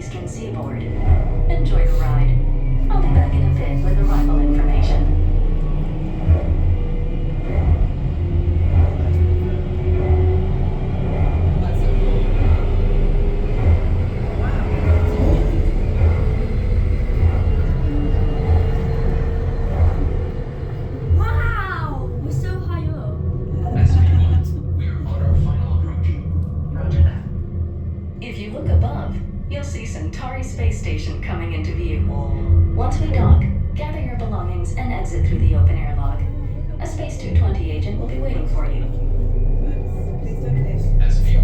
eastern seaboard. Enjoy the ride. I'll be back in a bit with arrival information. Wow! We're so high up. SB1, we are on our final approach. Roger that. If you look above, you'll see Centauri Space Station coming into view. Once we dock, gather your belongings and exit through the open air log. A Space 220 agent will be waiting for you. SB1.